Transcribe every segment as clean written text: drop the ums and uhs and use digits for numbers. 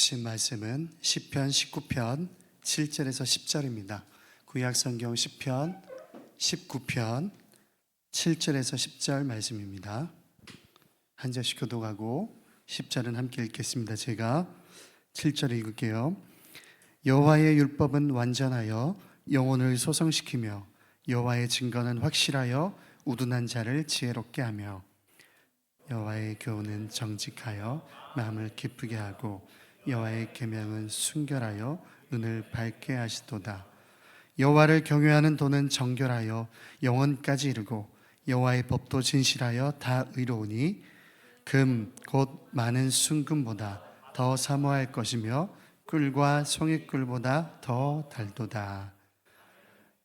주신 말씀은 시편 19편 7절에서 10절입니다. 구약성경 시편 19편 7절에서 10절 말씀입니다. 한 절씩 교독하고 10절은 함께 읽겠습니다. 제가 7절 읽을게요. 여호와의 율법은 완전하여 영혼을 소성시키며 여호와의 증거는 확실하여 우둔한 자를 지혜롭게 하며 여호와의 교훈은 정직하여 마음을 기쁘게 하고 여호와의 계명은 순결하여 눈을 밝게 하시도다. 여호와를 경외하는 도는 정결하여 영원까지 이르고 여호와의 법도 진실하여 다 의로우니 금 곧 많은 순금보다 더 사모할 것이며 꿀과 송이꿀보다 더 달도다.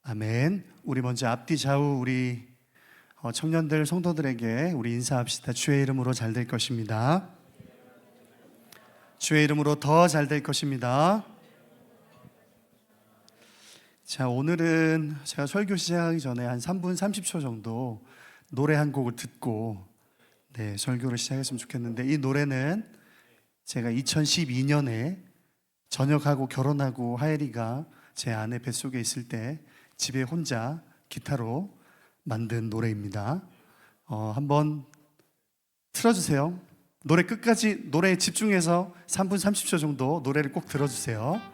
아멘. 우리 먼저 앞뒤 좌우 우리 청년들 성도들에게 우리 인사합시다. 주의 이름으로 잘 될 것입니다. 주의 이름으로 더 잘 될 것입니다. 자, 오늘은 제가 설교 시작하기 전에 한 3분 30초 정도 노래 한 곡을 듣고 설교를 시작했으면 좋겠는데, 이 노래는 제가 2012년에 전역하고 결혼하고 하엘이가 제 아내 뱃속에 있을 때 집에 혼자 기타로 만든 노래입니다. 한번 틀어주세요. 노래 끝까지 노래에 집중해서 3분 30초 정도 노래를 꼭 들어주세요.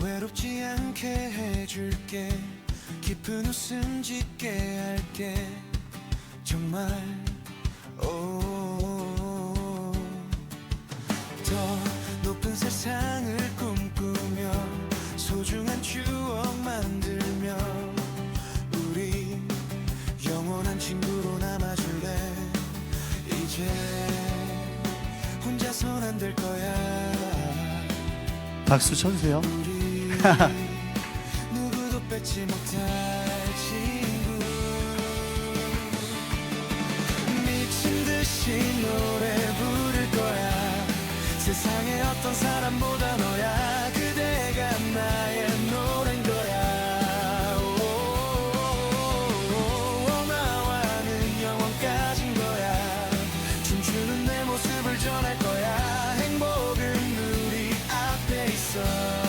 외롭지 않게 해줄게. 깊은 웃음 짓게 할게. 정말 더 높은 세상을 꿈꾸며 소중한 추억 만들며 우리 영원한 친구로 남아줄래. 이제 혼자선 안 될 거야. 박수 쳐주세요. 누구도 뺏지 못할 친구. 미친 듯이 노래 부를 거야. 세상에 어떤 사람보다 너야. 그대가 나의 노래인 거야. 나와는 영원까지인 거야. 춤추는 내 모습을 전할 거야. 행복은 우리 앞에 있어.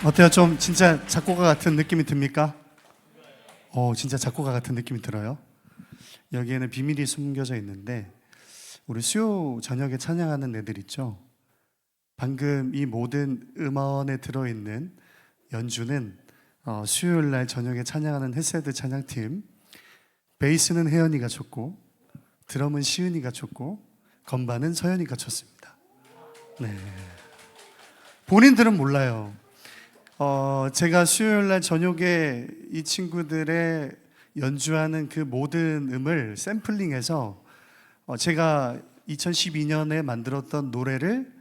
어때요? 좀 진짜 작곡가 같은 느낌이 듭니까? 진짜 작곡가 같은 느낌이 들어요. 여기에는 비밀이 숨겨져 있는데, 우리 수요 저녁에 찬양하는 애들 있죠? 방금 이 모든 음원에 들어있는 연주는 수요일 날 저녁에 찬양하는 헤세드 찬양팀, 베이스는 혜연이가 쳤고 드럼은 시은이가 쳤고 건반은 서연이가 쳤습니다. 네. 본인들은 몰라요. 제가 수요일 날 저녁에 이 친구들의 연주하는 그 모든 음을 샘플링해서 제가 2012년에 만들었던 노래를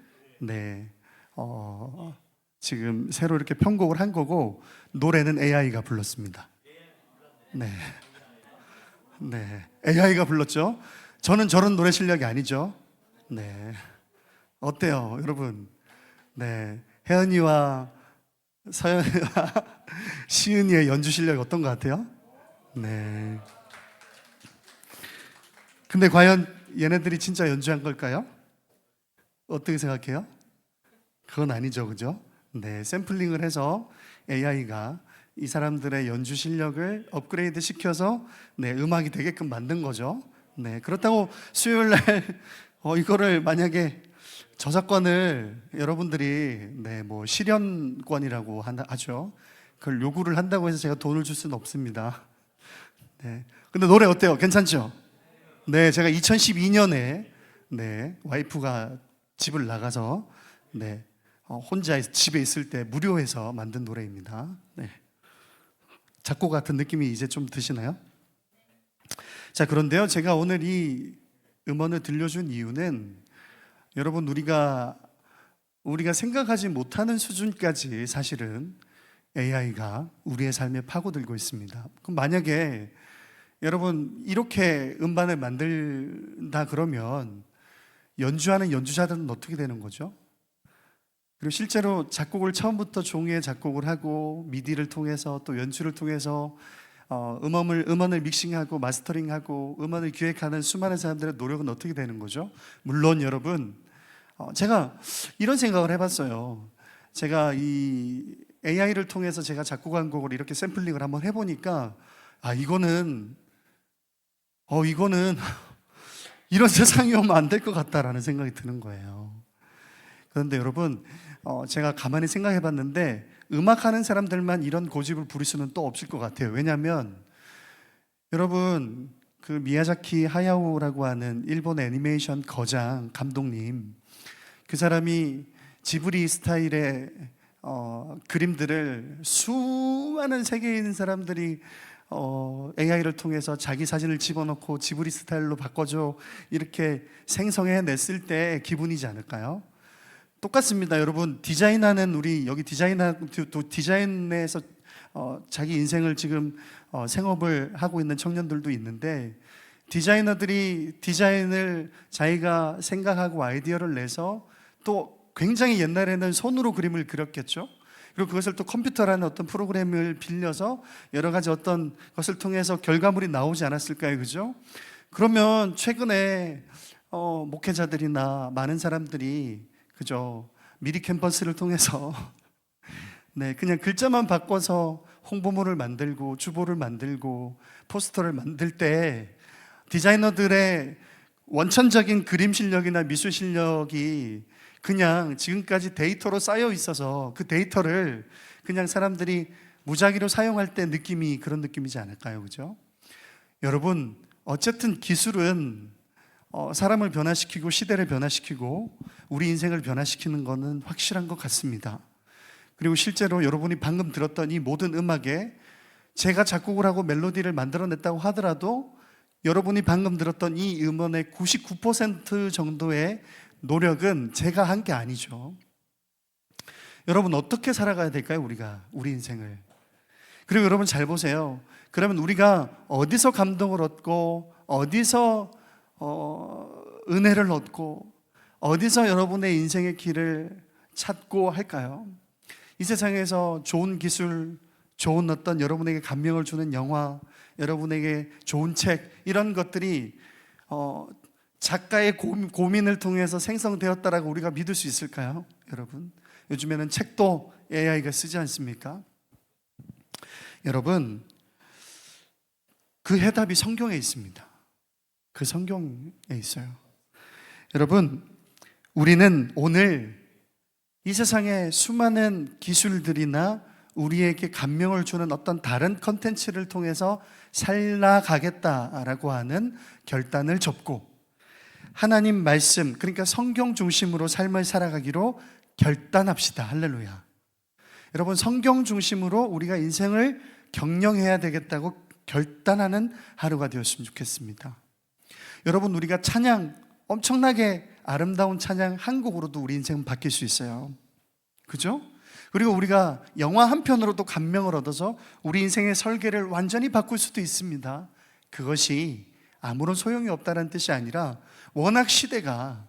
지금 새로 이렇게 편곡을 한 거고, 노래는 AI가 불렀습니다. 네. AI가 불렀죠. 저는 저런 노래 실력이 아니죠. 네. 어때요, 여러분? 네. 혜연이와 서연이와 시은이의 연주 실력이 어떤 것 같아요? 네. 근데 과연 얘네들이 진짜 연주한 걸까요? 어떻게 생각해요? 그건 아니죠, 그죠? 네, 샘플링을 해서 AI가 이 사람들의 연주 실력을 업그레이드 시켜서 음악이 되게끔 만든 거죠. 네, 그렇다고 수요일 날 이거를 만약에 저작권을 여러분들이 뭐 실현권이라고 하죠. 그걸 요구를 한다고 해서 제가 돈을 줄 수는 없습니다. 네, 근데 노래 어때요? 괜찮죠? 네, 제가 2012년에 와이프가 집을 나가서 혼자 집에 있을 때 무료해서 만든 노래입니다. 네. 작곡 같은 느낌이 이제 좀 드시나요? 자, 그런데요, 제가 오늘 이 음원을 들려준 이유는 여러분, 우리가 생각하지 못하는 수준까지 사실은 AI가 우리의 삶에 파고들고 있습니다. 그럼 만약에 여러분 이렇게 음반을 만들다 그러면 연주하는 연주자들은 어떻게 되는 거죠? 그리고 실제로 작곡을 처음부터 종이에 작곡을 하고 미디를 통해서 또 연주를 통해서 음원을 믹싱하고 마스터링하고 음원을 기획하는 수많은 사람들의 노력은 어떻게 되는 거죠? 물론 여러분, 제가 이런 생각을 해봤어요. 제가 이 AI를 통해서 제가 작곡한 곡을 이렇게 샘플링을 한번 해보니까 이거는 이런 세상이 오면 안 될 것 같다라는 생각이 드는 거예요. 그런데 여러분, 제가 가만히 생각해 봤는데 음악하는 사람들만 이런 고집을 부릴 수는 또 없을 것 같아요. 왜냐하면 여러분, 그 미야자키 하야오라고 하는 일본 애니메이션 거장 감독님, 그 사람이 지브리 스타일의 그림들을 수많은 세계에 있는 사람들이 AI를 통해서 자기 사진을 집어넣고 지브리 스타일로 바꿔줘 이렇게 생성해 냈을 때 기분이지 않을까요? 똑같습니다, 여러분. 디자인하는 우리 여기 디자인에서 자기 인생을 지금 생업을 하고 있는 청년들도 있는데, 디자이너들이 디자인을 자기가 생각하고 아이디어를 내서 또 굉장히 옛날에는 손으로 그림을 그렸겠죠. 그리고 그것을 또 컴퓨터라는 어떤 프로그램을 빌려서 여러 가지 어떤 것을 통해서 결과물이 나오지 않았을까요? 그죠? 그러면 최근에 목회자들이나 많은 사람들이 그죠? 미리 캠퍼스를 통해서 그냥 글자만 바꿔서 홍보물을 만들고 주보를 만들고 포스터를 만들 때 디자이너들의 원천적인 그림 실력이나 미술 실력이 그냥 지금까지 데이터로 쌓여 있어서 그 데이터를 그냥 사람들이 무작위로 사용할 때 느낌이 그런 느낌이지 않을까요? 그죠? 여러분, 어쨌든 기술은 사람을 변화시키고 시대를 변화시키고 우리 인생을 변화시키는 것은 확실한 것 같습니다. 그리고 실제로 여러분이 방금 들었던 이 모든 음악에 제가 작곡을 하고 멜로디를 만들어냈다고 하더라도 여러분이 방금 들었던 이 음원의 99% 정도의 노력은 제가 한 게 아니죠. 여러분, 어떻게 살아가야 될까요? 우리 인생을. 그리고 여러분 잘 보세요. 그러면 우리가 어디서 감동을 얻고 어디서 은혜를 얻고 어디서 여러분의 인생의 길을 찾고 할까요? 이 세상에서 좋은 기술, 좋은 어떤 여러분에게 감명을 주는 영화, 여러분에게 좋은 책, 이런 것들이 작가의 고민을 통해서 생성되었다라고 우리가 믿을 수 있을까요? 여러분, 요즘에는 책도 AI가 쓰지 않습니까? 여러분, 그 해답이 성경에 있습니다. 그 성경에 있어요. 여러분, 우리는 오늘 이 세상의 수많은 기술들이나 우리에게 감명을 주는 어떤 다른 컨텐츠를 통해서 살아가겠다라고 하는 결단을 접고 하나님 말씀, 그러니까 성경 중심으로 삶을 살아가기로 결단합시다. 할렐루야. 여러분, 성경 중심으로 우리가 인생을 경영해야 되겠다고 결단하는 하루가 되었으면 좋겠습니다. 여러분, 우리가 찬양, 엄청나게 아름다운 찬양 한 곡으로도 우리 인생은 바뀔 수 있어요. 그죠? 그리고 우리가 영화 한 편으로도 감명을 얻어서 우리 인생의 설계를 완전히 바꿀 수도 있습니다. 그것이 아무런 소용이 없다는 뜻이 아니라 워낙 시대가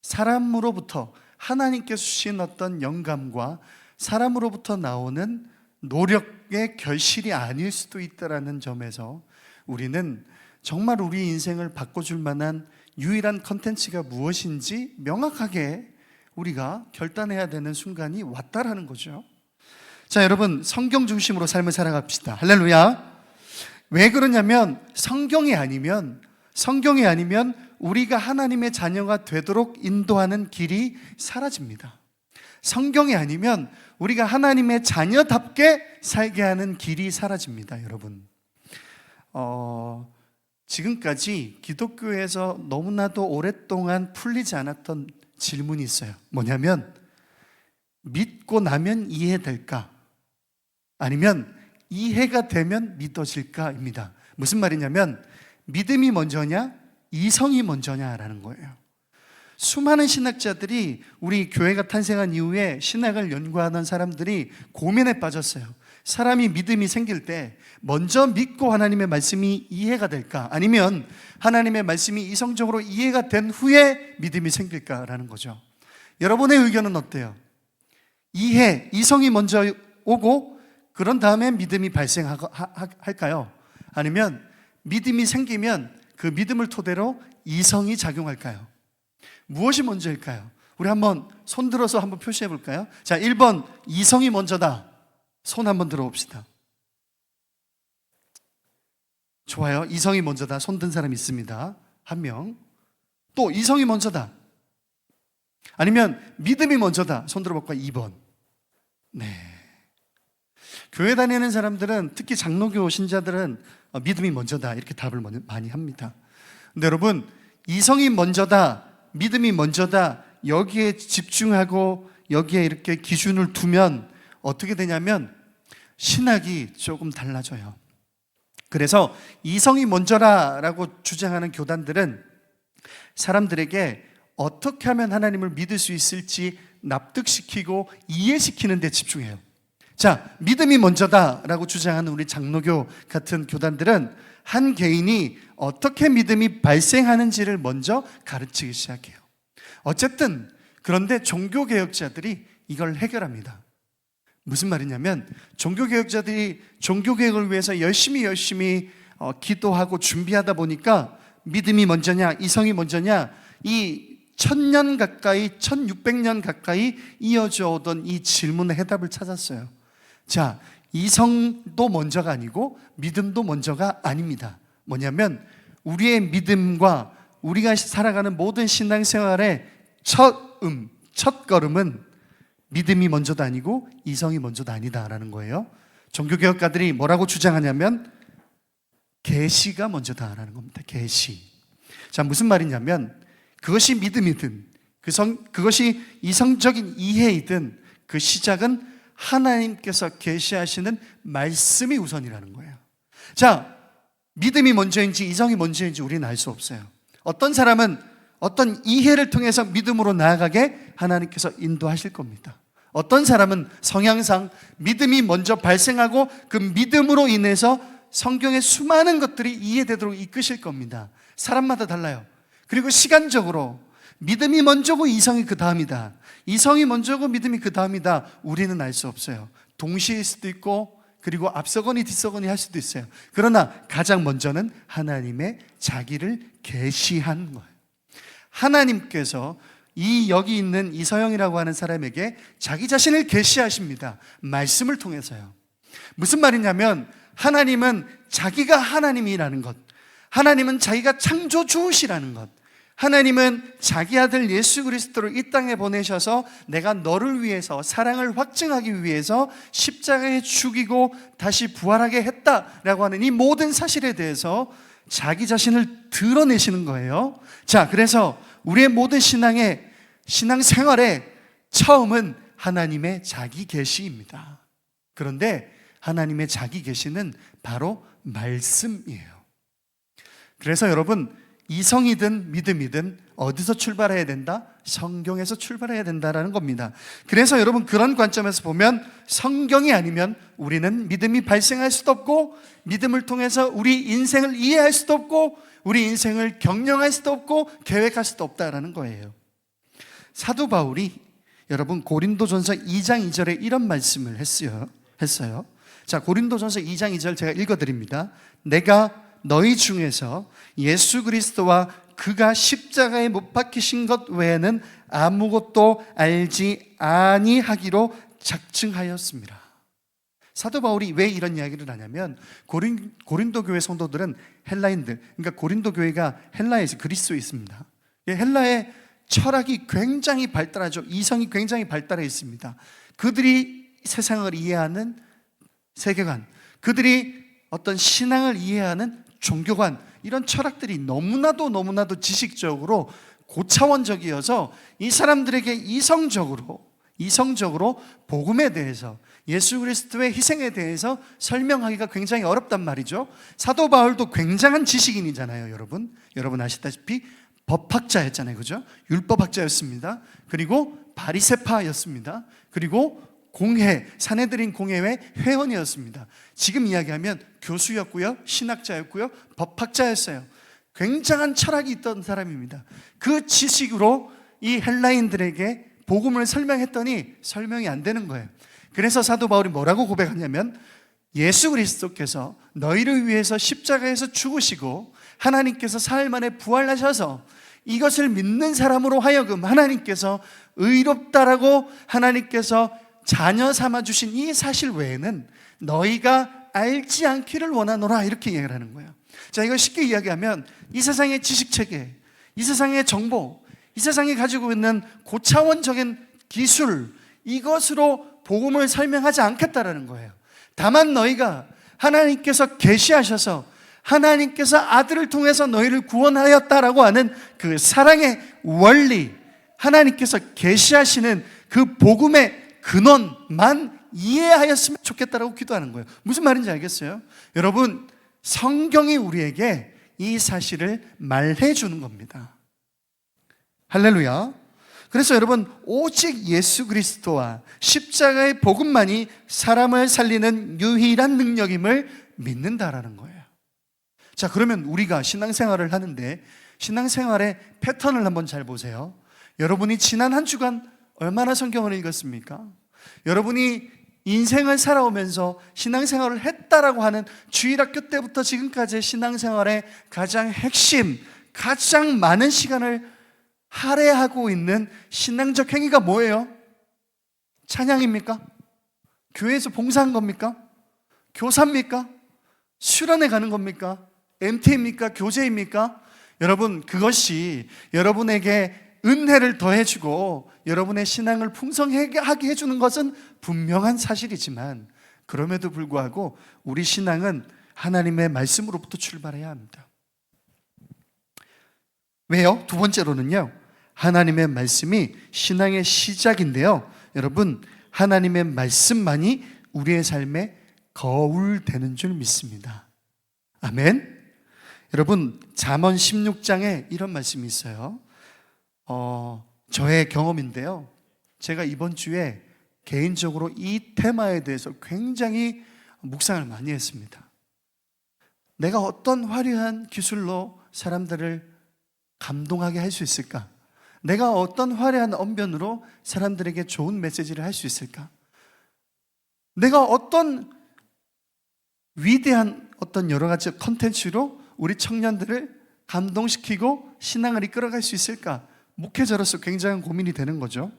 사람으로부터 하나님께서 주신 어떤 영감과 사람으로부터 나오는 노력의 결실이 아닐 수도 있다는 점에서 우리는 정말 우리 인생을 바꿔줄 만한 유일한 컨텐츠가 무엇인지 명확하게 우리가 결단해야 되는 순간이 왔다라는 거죠. 자, 여러분, 성경 중심으로 삶을 살아갑시다. 할렐루야. 왜 그러냐면 성경이 아니면 우리가 하나님의 자녀가 되도록 인도하는 길이 사라집니다. 성경이 아니면 우리가 하나님의 자녀답게 살게 하는 길이 사라집니다. 여러분, 지금까지 기독교에서 너무나도 오랫동안 풀리지 않았던 질문이 있어요. 뭐냐면 믿고 나면 이해될까? 아니면 이해가 되면 믿어질까입니다. 무슨 말이냐면 믿음이 먼저냐, 이성이 먼저냐라는 거예요. 수많은 신학자들이 우리 교회가 탄생한 이후에 신학을 연구하는 사람들이 고민에 빠졌어요. 사람이 믿음이 생길 때 먼저 믿고 하나님의 말씀이 이해가 될까? 아니면 하나님의 말씀이 이성적으로 이해가 된 후에 믿음이 생길까라는 거죠. 여러분의 의견은 어때요? 이성이 먼저 오고 그런 다음에 믿음이 발생할까요? 아니면 믿음이 생기면 그 믿음을 토대로 이성이 작용할까요? 무엇이 먼저일까요? 우리 한번 손 들어서 한번 표시해 볼까요? 자, 1번 이성이 먼저다. 손 한번 들어봅시다. 좋아요. 이성이 먼저다. 손 든 사람 있습니다. 한 명. 또 이성이 먼저다. 아니면 믿음이 먼저다. 손 들어볼까요? 2번. 네. 교회 다니는 사람들은, 특히 장로교 신자들은 믿음이 먼저다 이렇게 답을 많이 합니다. 근데 여러분, 이성이 먼저다, 믿음이 먼저다, 여기에 집중하고 여기에 이렇게 기준을 두면 어떻게 되냐면 신학이 조금 달라져요. 그래서 이성이 먼저라라고 주장하는 교단들은 사람들에게 어떻게 하면 하나님을 믿을 수 있을지 납득시키고 이해시키는 데 집중해요. 자, 믿음이 먼저다라고 주장하는 우리 장로교 같은 교단들은 한 개인이 어떻게 믿음이 발생하는지를 먼저 가르치기 시작해요. 어쨌든 그런데 종교개혁자들이 이걸 해결합니다. 무슨 말이냐면 종교개혁자들이 종교개혁을 위해서 열심히 기도하고 준비하다 보니까 믿음이 먼저냐 이성이 먼저냐, 이 1000년 가까이 1600년 가까이 이어져 오던 이 질문의 해답을 찾았어요. 자, 이성도 먼저가 아니고 믿음도 먼저가 아닙니다. 뭐냐면 우리의 믿음과 우리가 살아가는 모든 신앙생활의 첫 걸음은 믿음이 먼저도 아니고 이성이 먼저도 아니다라는 거예요. 종교개혁가들이 뭐라고 주장하냐면 계시가 먼저다라는 겁니다. 계시. 자, 무슨 말이냐면 그것이 믿음이든 그것이 이성적인 이해이든 그 시작은 하나님께서 계시하시는 말씀이 우선이라는 거예요. 자, 믿음이 먼저인지 이성이 먼저인지 우리는 알 수 없어요. 어떤 사람은 어떤 이해를 통해서 믿음으로 나아가게 하나님께서 인도하실 겁니다. 어떤 사람은 성향상 믿음이 먼저 발생하고 그 믿음으로 인해서 성경의 수많은 것들이 이해되도록 이끄실 겁니다. 사람마다 달라요. 그리고 시간적으로 믿음이 먼저고 이성이 그 다음이다, 이성이 먼저고 믿음이 그 다음이다, 우리는 알 수 없어요. 동시일 수도 있고 그리고 앞서거니 뒤서거니 할 수도 있어요. 그러나 가장 먼저는 하나님의 자기를 계시한 거예요. 하나님께서 여기 있는 이서영이라고 하는 사람에게 자기 자신을 계시하십니다. 말씀을 통해서요. 무슨 말이냐면 하나님은 자기가 하나님이라는 것, 하나님은 자기가 창조주시라는 것, 하나님은 자기 아들 예수 그리스도를 이 땅에 보내셔서 내가 너를 위해서 사랑을 확증하기 위해서 십자가에 죽이고 다시 부활하게 했다라고 하는 이 모든 사실에 대해서 자기 자신을 드러내시는 거예요. 자, 그래서 우리의 모든 신앙생활에 처음은 하나님의 자기 계시입니다. 그런데 하나님의 자기 계시는 바로 말씀이에요. 그래서 여러분, 이성이든 믿음이든 어디서 출발해야 된다? 성경에서 출발해야 된다라는 겁니다. 그래서 여러분, 그런 관점에서 보면 성경이 아니면 우리는 믿음이 발생할 수도 없고, 믿음을 통해서 우리 인생을 이해할 수도 없고, 우리 인생을 경영할 수도 없고, 계획할 수도 없다라는 거예요. 사도 바울이 여러분 고린도전서 2장 2절에 이런 말씀을 했어요. 자, 고린도전서 2장 2절 제가 읽어드립니다. 내가 너희 중에서 예수 그리스도와 그가 십자가에 못 박히신 것 외에는 아무것도 알지 아니하기로 작증하였습니다. 사도 바울이 왜 이런 이야기를 하냐면, 고린도 교회 성도들은 헬라인들, 그러니까 고린도 교회가 헬라에서 그리스도에 있습니다. 헬라의 철학이 굉장히 발달하죠. 이성이 굉장히 발달해 있습니다. 그들이 세상을 이해하는 세계관, 그들이 어떤 신앙을 이해하는 종교관, 이런 철학들이 너무나도 지식적으로 고차원적이어서 이 사람들에게 이성적으로 복음에 대해서, 예수 그리스도의 희생에 대해서 설명하기가 굉장히 어렵단 말이죠. 사도 바울도 굉장한 지식인이잖아요. 여러분 아시다시피 법학자였잖아요. 그죠? 율법학자였습니다. 그리고 바리새파였습니다. 그리고 사내들인 공회의 회원이었습니다. 지금 이야기하면 교수였고요, 신학자였고요, 법학자였어요. 굉장한 철학이 있던 사람입니다. 그 지식으로 이 헬라인들에게 복음을 설명했더니 설명이 안 되는 거예요. 그래서 사도 바울이 뭐라고 고백하냐면, 예수 그리스도께서 너희를 위해서 십자가에서 죽으시고 하나님께서 사흘 만에 부활하셔서 이것을 믿는 사람으로 하여금 하나님께서 의롭다라고 하나님께서 자녀 삼아주신 이 사실 외에는 너희가 알지 않기를 원하노라, 이렇게 이야기를 하는 거예요. 자, 이걸 쉽게 이야기하면 이 세상의 지식체계, 이 세상의 정보, 이 세상이 가지고 있는 고차원적인 기술, 이것으로 복음을 설명하지 않겠다라는 거예요. 다만 너희가 하나님께서 계시하셔서 하나님께서 아들을 통해서 너희를 구원하였다라고 하는 그 사랑의 원리, 하나님께서 계시하시는 그 복음의 근원만 이해하였으면 좋겠다라고 기도하는 거예요. 무슨 말인지 알겠어요? 여러분, 성경이 우리에게 이 사실을 말해주는 겁니다. 할렐루야. 그래서 여러분, 오직 예수 그리스도와 십자가의 복음만이 사람을 살리는 유일한 능력임을 믿는다라는 거예요. 자, 그러면 우리가 신앙생활을 하는데 신앙생활의 패턴을 한번 잘 보세요. 여러분이 지난 한 주간 얼마나 성경을 읽었습니까? 여러분이 인생을 살아오면서 신앙생활을 했다라고 하는 주일학교 때부터 지금까지의 신앙생활의 가장 핵심, 가장 많은 시간을 할애하고 있는 신앙적 행위가 뭐예요? 찬양입니까? 교회에서 봉사한 겁니까? 교사입니까? 수련회 가는 겁니까? MT입니까? 교제입니까? 여러분, 그것이 여러분에게 은혜를 더해주고 여러분의 신앙을 풍성하게 해주는 것은 분명한 사실이지만, 그럼에도 불구하고 우리 신앙은 하나님의 말씀으로부터 출발해야 합니다. 왜요? 두 번째로는요, 하나님의 말씀이 신앙의 시작인데요, 여러분, 하나님의 말씀만이 우리의 삶에 거울 되는 줄 믿습니다. 아멘. 여러분, 잠언 16장에 이런 말씀이 있어요. 저의 경험인데요, 제가 이번 주에 개인적으로 이 테마에 대해서 굉장히 묵상을 많이 했습니다. 내가 어떤 화려한 기술로 사람들을 감동하게 할 수 있을까? 내가 어떤 화려한 언변으로 사람들에게 좋은 메시지를 할 수 있을까? 내가 어떤 위대한 어떤 여러 가지 컨텐츠로 우리 청년들을 감동시키고 신앙을 이끌어갈 수 있을까? 목회자로서 굉장한 고민이 되는 거죠.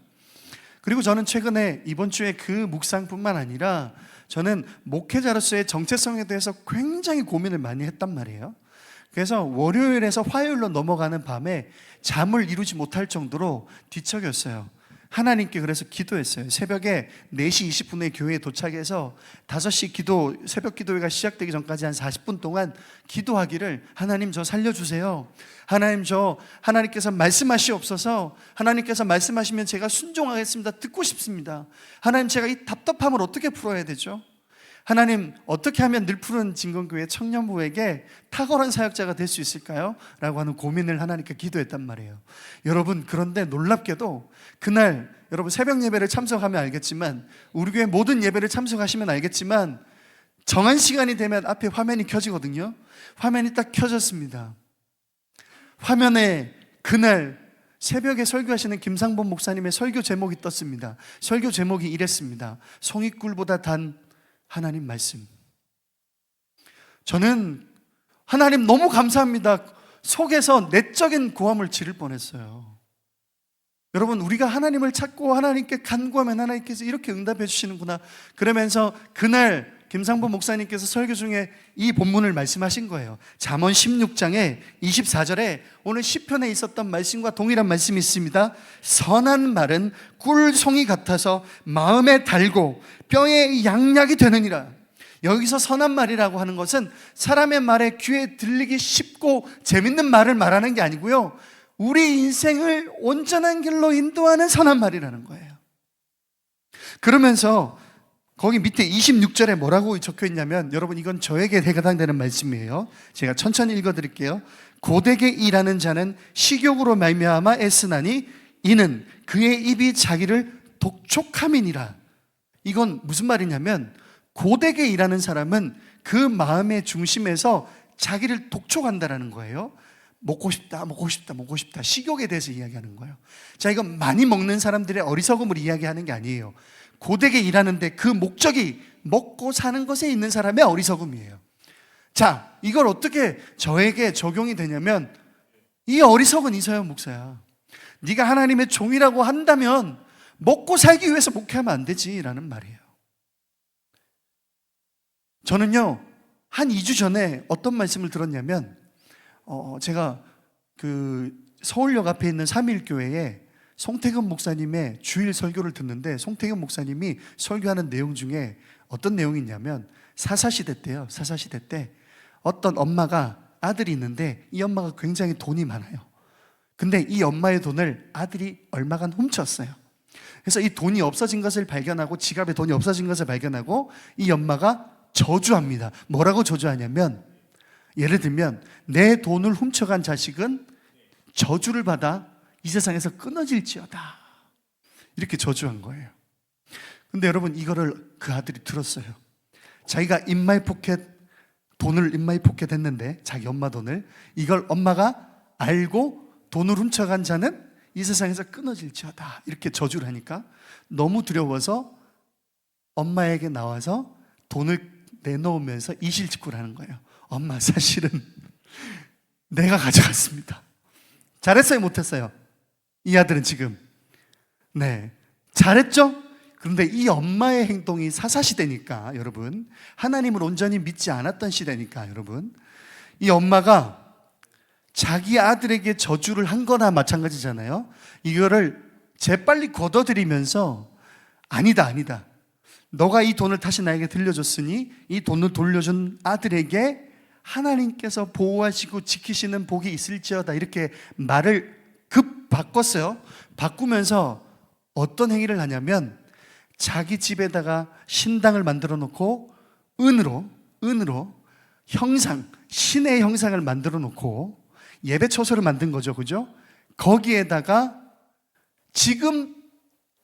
그리고 저는 최근에 이번 주에 그 묵상뿐만 아니라 저는 목회자로서의 정체성에 대해서 굉장히 고민을 많이 했단 말이에요. 그래서 월요일에서 화요일로 넘어가는 밤에 잠을 이루지 못할 정도로 뒤척였어요. 하나님께 그래서 기도했어요. 새벽에 4시 20분에 교회에 도착해서 5시 새벽 기도회가 시작되기 전까지 한 40분 동안 기도하기를, 하나님 저 살려주세요. 하나님께서 말씀하시옵소서. 하나님께서 말씀하시면 제가 순종하겠습니다. 듣고 싶습니다. 하나님, 제가 이 답답함을 어떻게 풀어야 되죠? 하나님, 어떻게 하면 늘 푸른 진건교회 청년부에게 탁월한 사역자가 될 수 있을까요? 라고 하는 고민을 하나님께 기도했단 말이에요. 여러분, 그런데 놀랍게도 그날 여러분 새벽 예배를 참석하면 알겠지만, 우리 교회 모든 예배를 참석하시면 알겠지만, 정한 시간이 되면 앞에 화면이 켜지거든요. 화면이 딱 켜졌습니다. 화면에 그날 새벽에 설교하시는 김상범 목사님의 설교 제목이 떴습니다. 설교 제목이 이랬습니다. 송이꿀보다 단 하나님 말씀. 저는 하나님 너무 감사합니다. 속에서 내적인 고함을 지를 뻔했어요. 여러분, 우리가 하나님을 찾고 하나님께 간구하면 하나님께서 이렇게 응답해 주시는구나. 그러면서 그날 김상범 목사님께서 설교 중에 이 본문을 말씀하신 거예요. 잠언 16장에 24절에 오늘 시편에 있었던 말씀과 동일한 말씀이 있습니다. 선한 말은 꿀송이 같아서 마음에 달고 뼈에 양약이 되느니라. 여기서 선한 말이라고 하는 것은 사람의 말에 귀에 들리기 쉽고 재밌는 말을 말하는 게 아니고요, 우리 인생을 온전한 길로 인도하는 선한 말이라는 거예요. 그러면서 거기 밑에 26절에 뭐라고 적혀 있냐면, 여러분 이건 저에게 해당되는 말씀이에요. 제가 천천히 읽어드릴게요. 고되게 일하는 자는 식욕으로 말미암아 애쓰나니 이는 그의 입이 자기를 독촉함이니라. 이건 무슨 말이냐면, 고되게 일하는 사람은 그 마음의 중심에서 자기를 독촉한다라는 거예요. 먹고 싶다, 먹고 싶다, 먹고 싶다. 식욕에 대해서 이야기하는 거예요. 자, 이건 많이 먹는 사람들의 어리석음을 이야기하는 게 아니에요. 고되게 일하는데 그 목적이 먹고 사는 것에 있는 사람의 어리석음이에요. 자, 이걸 어떻게 저에게 적용이 되냐면, 이 어리석은 이서영 목사야. 네가 하나님의 종이라고 한다면 먹고 살기 위해서 목회하면 안 되지 라는 말이에요. 저는요, 한 2주 전에 어떤 말씀을 들었냐면, 제가 그 서울역 앞에 있는 3일교회에 송태근 목사님의 주일 설교를 듣는데, 송태근 목사님이 설교하는 내용 중에 어떤 내용이 있냐면, 사사시대 때요. 사사시대 때 어떤 엄마가 아들이 있는데, 이 엄마가 굉장히 돈이 많아요. 근데 이 엄마의 돈을 아들이 얼마간 훔쳤어요. 그래서 이 돈이 없어진 것을 발견하고, 지갑에 돈이 없어진 것을 발견하고, 이 엄마가 저주합니다. 뭐라고 저주하냐면, 예를 들면 내 돈을 훔쳐간 자식은 저주를 받아 이 세상에서 끊어질지어다, 이렇게 저주한 거예요. 근데 여러분, 이거를 그 아들이 들었어요. 자기가 돈을 인마이 포켓 했는데, 자기 엄마 돈을, 이걸 엄마가 알고 돈을 훔쳐간 자는 이 세상에서 끊어질지어다, 이렇게 저주를 하니까 너무 두려워서 엄마에게 나와서 돈을 내놓으면서 이실직고를 하는 거예요. 엄마, 사실은 내가 가져갔습니다. 잘했어요, 못했어요? 이 아들은 지금 잘했죠? 그런데 이 엄마의 행동이 사사시대니까, 여러분, 하나님을 온전히 믿지 않았던 시대니까, 여러분, 이 엄마가 자기 아들에게 저주를 한 거나 마찬가지잖아요. 이거를 재빨리 걷어들이면서, 아니다, 너가 이 돈을 다시 나에게 들려줬으니 이 돈을 돌려준 아들에게 하나님께서 보호하시고 지키시는 복이 있을지어다, 이렇게 말을 급 바꿨어요. 바꾸면서 어떤 행위를 하냐면, 자기 집에다가 신당을 만들어 놓고 은으로 신의 형상을 만들어 놓고 예배 처소를 만든 거죠. 그죠? 거기에다가 지금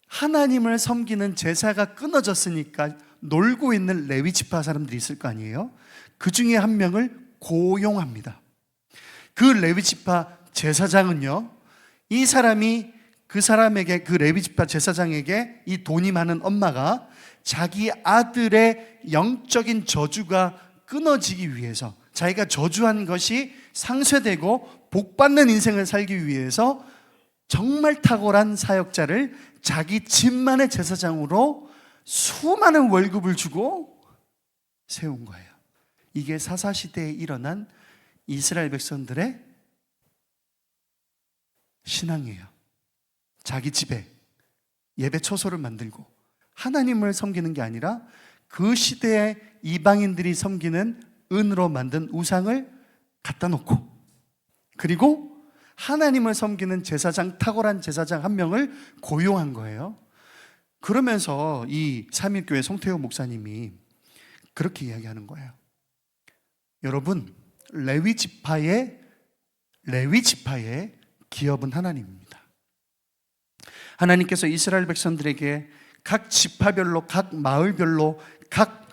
하나님을 섬기는 제사가 끊어졌으니까 놀고 있는 레위 지파 사람들이 있을 거 아니에요? 그 중에 한 명을 고용합니다. 그 레위 지파 제사장은요, 이 사람이 그 사람에게, 그 레위 지파 제사장에게 이 돈이 많은 엄마가 자기 아들의 영적인 저주가 끊어지기 위해서, 자기가 저주한 것이 상쇄되고 복받는 인생을 살기 위해서 정말 탁월한 사역자를 자기 집만의 제사장으로 수많은 월급을 주고 세운 거예요. 이게 사사시대에 일어난 이스라엘 백성들의 신앙이에요. 자기 집에 예배 처소를 만들고 하나님을 섬기는 게 아니라 그 시대에 이방인들이 섬기는 은으로 만든 우상을 갖다 놓고, 그리고 하나님을 섬기는 제사장, 탁월한 제사장 한 명을 고용한 거예요. 그러면서 이 삼일교회 송태호 목사님이 그렇게 이야기하는 거예요. 여러분, 레위 지파의 기업은 하나님입니다. 하나님께서 이스라엘 백성들에게 각 지파별로, 각 마을별로, 각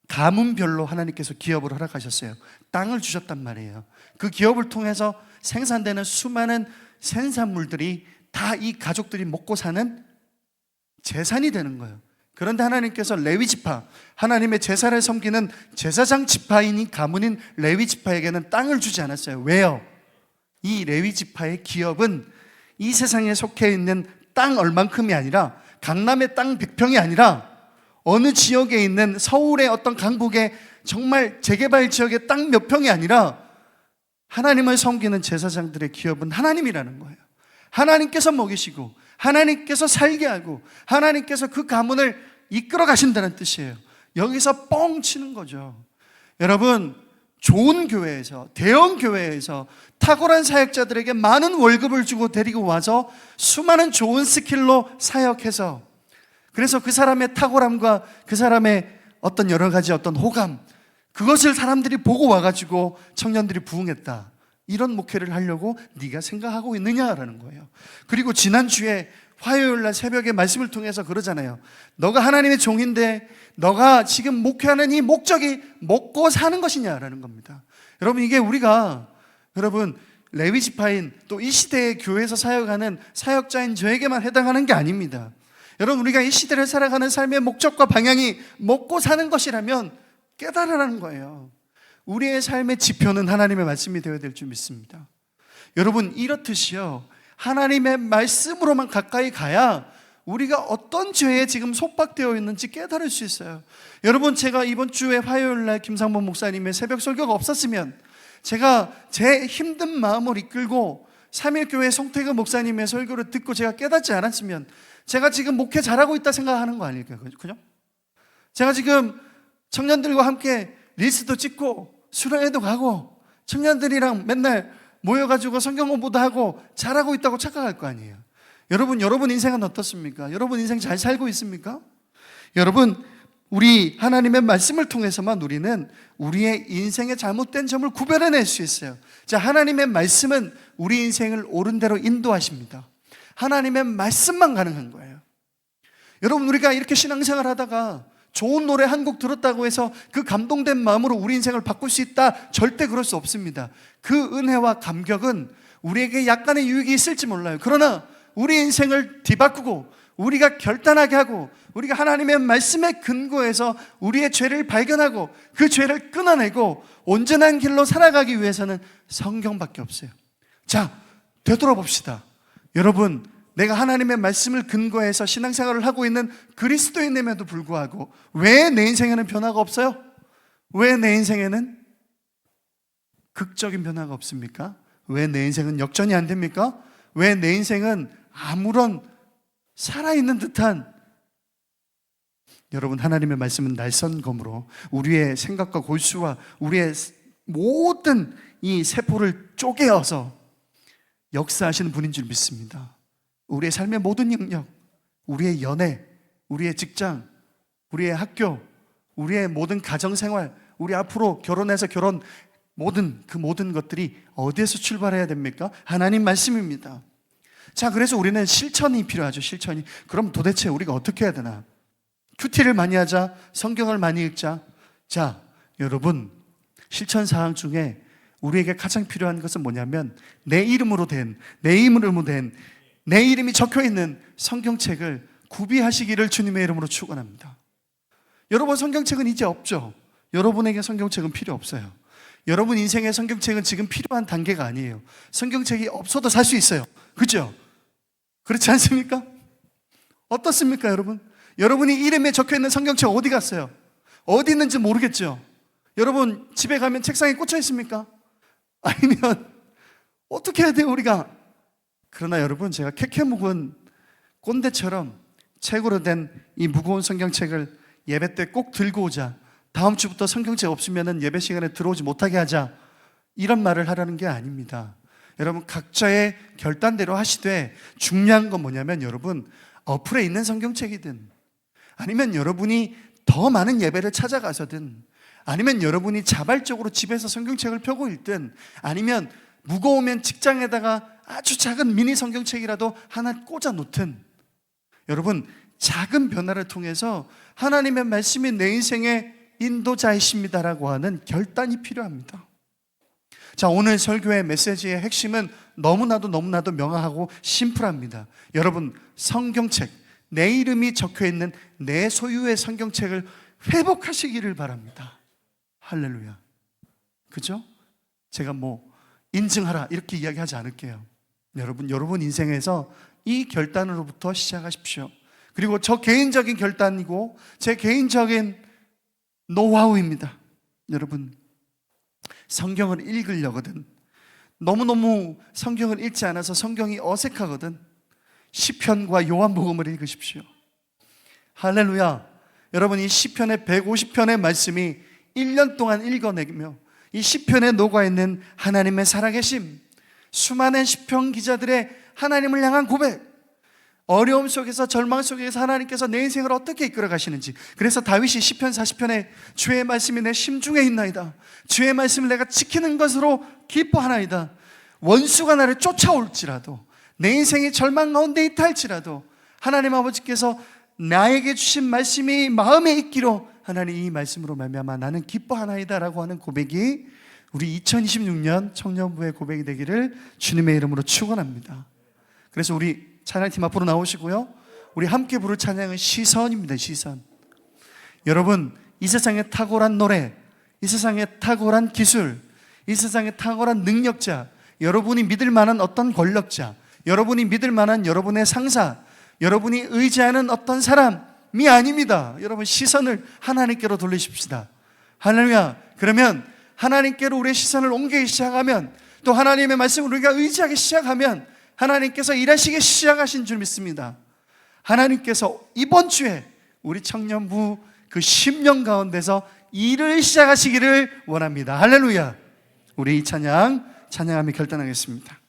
가문별로 하나님께서 기업을 허락하셨어요. 땅을 주셨단 말이에요. 그 기업을 통해서 생산되는 수많은 생산물들이 다 이 가족들이 먹고 사는 재산이 되는 거예요. 그런데 하나님께서 레위 지파, 하나님의 제사를 섬기는 제사장 지파인이 가문인 레위 지파에게는 땅을 주지 않았어요. 왜요? 이 레위 지파의 기업은 이 세상에 속해 있는 땅 얼만큼이 아니라, 강남의 땅 100평이 아니라 어느 지역에 있는 서울의 어떤 강북의 정말 재개발 지역의 땅 몇 평이 아니라 하나님을 섬기는 제사장들의 기업은 하나님이라는 거예요. 하나님께서 먹이시고 하나님께서 살게 하고 하나님께서 그 가문을 이끌어 가신다는 뜻이에요. 여기서 뻥 치는 거죠. 여러분, 좋은 교회에서, 대형 교회에서 탁월한 사역자들에게 많은 월급을 주고 데리고 와서 수많은 좋은 스킬로 사역해서, 그래서 그 사람의 탁월함과 그 사람의 어떤 여러 가지 어떤 호감, 그것을 사람들이 보고 와가지고 청년들이 부응했다, 이런 목회를 하려고 네가 생각하고 있느냐라는 거예요. 그리고 지난주에 화요일날 새벽에 말씀을 통해서 그러잖아요. 너가 하나님의 종인데 너가 지금 목회하는 이 목적이 먹고 사는 것이냐라는 겁니다. 여러분, 이게 우리가, 여러분, 레위 지파인 또 이 시대의 교회에서 사역하는 사역자인 저에게만 해당하는 게 아닙니다. 여러분, 우리가 이 시대를 살아가는 삶의 목적과 방향이 먹고 사는 것이라면 깨달으라는 거예요. 우리의 삶의 지표는 하나님의 말씀이 되어야 될 줄 믿습니다. 여러분, 이렇듯이요, 하나님의 말씀으로만 가까이 가야 우리가 어떤 죄에 지금 속박되어 있는지 깨달을 수 있어요. 여러분, 제가 이번 주에 화요일날 김상범 목사님의 새벽 설교가 없었으면, 제가 제 힘든 마음을 이끌고 삼일교회 송태근 목사님의 설교를 듣고 제가 깨닫지 않았으면 제가 지금 목회 잘하고 있다 생각하는 거 아닐까요? 그죠? 제가 지금 청년들과 함께 릴스도 찍고 수련회도 가고 청년들이랑 맨날 모여가지고 성경 공부도 하고 잘하고 있다고 착각할 거 아니에요. 여러분 인생은 어떻습니까? 여러분 인생 잘 살고 있습니까? 여러분, 우리 하나님의 말씀을 통해서만 우리는 우리의 인생의 잘못된 점을 구별해낼 수 있어요. 자, 하나님의 말씀은 우리 인생을 옳은 대로 인도하십니다. 하나님의 말씀만 가능한 거예요. 여러분, 우리가 이렇게 신앙생활 하다가 좋은 노래 한 곡 들었다고 해서 그 감동된 마음으로 우리 인생을 바꿀 수 있다? 절대 그럴 수 없습니다. 그 은혜와 감격은 우리에게 약간의 유익이 있을지 몰라요. 그러나 우리 인생을 뒤바꾸고 우리가 결단하게 하고 우리가 하나님의 말씀에 근거해서 우리의 죄를 발견하고 그 죄를 끊어내고 온전한 길로 살아가기 위해서는 성경밖에 없어요. 자, 되돌아봅시다. 여러분, 내가 하나님의 말씀을 근거해서 신앙생활을 하고 있는 그리스도인임에도 불구하고 왜 내 인생에는 변화가 없어요? 왜 내 인생에는 극적인 변화가 없습니까? 왜 내 인생은 역전이 안 됩니까? 왜 내 인생은 아무런 살아있는 듯한, 여러분, 하나님의 말씀은 날선검으로 우리의 생각과 골수와 우리의 모든 이 세포를 쪼개어서 역사하시는 분인 줄 믿습니다. 우리의 삶의 모든 영역, 우리의 연애, 우리의 직장, 우리의 학교, 우리의 모든 가정생활, 우리 앞으로 결혼해서 모든 것들이 어디에서 출발해야 됩니까? 하나님 말씀입니다. 자, 그래서 우리는 실천이 필요하죠. 실천이. 그럼 도대체 우리가 어떻게 해야 되나? 큐티를 많이 하자, 성경을 많이 읽자. 자, 여러분, 실천 사항 중에 우리에게 가장 필요한 것은 뭐냐면 내 이름으로 된, 내 이름이 적혀있는 성경책을 구비하시기를 주님의 이름으로 축원합니다. 여러분, 성경책은 이제 없죠. 여러분에게 성경책은 필요 없어요. 여러분 인생의 성경책은 지금 필요한 단계가 아니에요. 성경책이 없어도 살 수 있어요. 그렇죠? 그렇지 않습니까? 어떻습니까, 여러분? 여러분이 이름에 적혀있는 성경책 어디 갔어요? 어디 있는지 모르겠죠? 여러분 집에 가면 책상에 꽂혀 있습니까? 아니면 어떻게 해야 돼요, 우리가? 그러나 여러분, 제가 캐캐묵은 꼰대처럼 책으로 된 이 무거운 성경책을 예배 때 꼭 들고 오자, 다음 주부터 성경책 없으면 예배 시간에 들어오지 못하게 하자, 이런 말을 하라는 게 아닙니다. 여러분, 각자의 결단대로 하시되, 중요한 건 뭐냐면 여러분, 어플에 있는 성경책이든, 아니면 여러분이 더 많은 예배를 찾아가서든, 아니면 여러분이 자발적으로 집에서 성경책을 펴고 읽든, 아니면 무거우면 직장에다가 아주 작은 미니 성경책이라도 하나 꽂아 놓든, 여러분, 작은 변화를 통해서 하나님의 말씀이 내 인생의 인도자이십니다라고 하는 결단이 필요합니다. 자, 오늘 설교의 메시지의 핵심은 너무나도 명확하고 심플합니다. 여러분, 성경책, 내 이름이 적혀있는 내 소유의 성경책을 회복하시기를 바랍니다. 할렐루야. 그죠? 제가 인증하라 이렇게 이야기하지 않을게요. 여러분 인생에서 이 결단으로부터 시작하십시오. 그리고 저 개인적인 결단이고 제 개인적인 노하우입니다. 여러분, 성경을 읽으려거든, 너무너무 성경을 읽지 않아서 성경이 어색하거든, 시편과 요한복음을 읽으십시오. 할렐루야. 여러분, 이 시편의 150편의 말씀이 1년 동안 읽어내며 이 시편에 녹아있는 하나님의 살아계심, 수많은 시편 기자들의 하나님을 향한 고백, 어려움 속에서 절망 속에서 하나님께서 내 인생을 어떻게 이끌어 가시는지. 그래서 다윗이 시편 40편에 주의 말씀이 내 심중에 있나이다, 주의 말씀을 내가 지키는 것으로 기뻐하나이다. 원수가 나를 쫓아올지라도, 내 인생이 절망 가운데 있다 할지라도 하나님 아버지께서 나에게 주신 말씀이 마음에 있기로 하나님 이 말씀으로 말미암아 나는 기뻐하나이다 라고 하는 고백이 우리 2026년 청년부의 고백이 되기를 주님의 이름으로 축원합니다. 그래서 우리 찬양팀 앞으로 나오시고요, 우리 함께 부를 찬양은 시선입니다. 시선. 여러분, 이 세상에 탁월한 노래, 이 세상에 탁월한 기술, 이 세상에 탁월한 능력자, 여러분이 믿을 만한 어떤 권력자, 여러분이 믿을 만한 여러분의 상사, 여러분이 의지하는 어떤 사람이 아닙니다. 여러분, 시선을 하나님께로 돌리십시다. 할렐루야. 그러면 하나님께로 우리의 시선을 옮기기 시작하면, 또 하나님의 말씀을 우리가 의지하기 시작하면 하나님께서 일하시기 시작하신 줄 믿습니다. 하나님께서 이번 주에 우리 청년부 그 10년 가운데서 일을 시작하시기를 원합니다. 할렐루야. 우리 이 찬양하며 결단하겠습니다.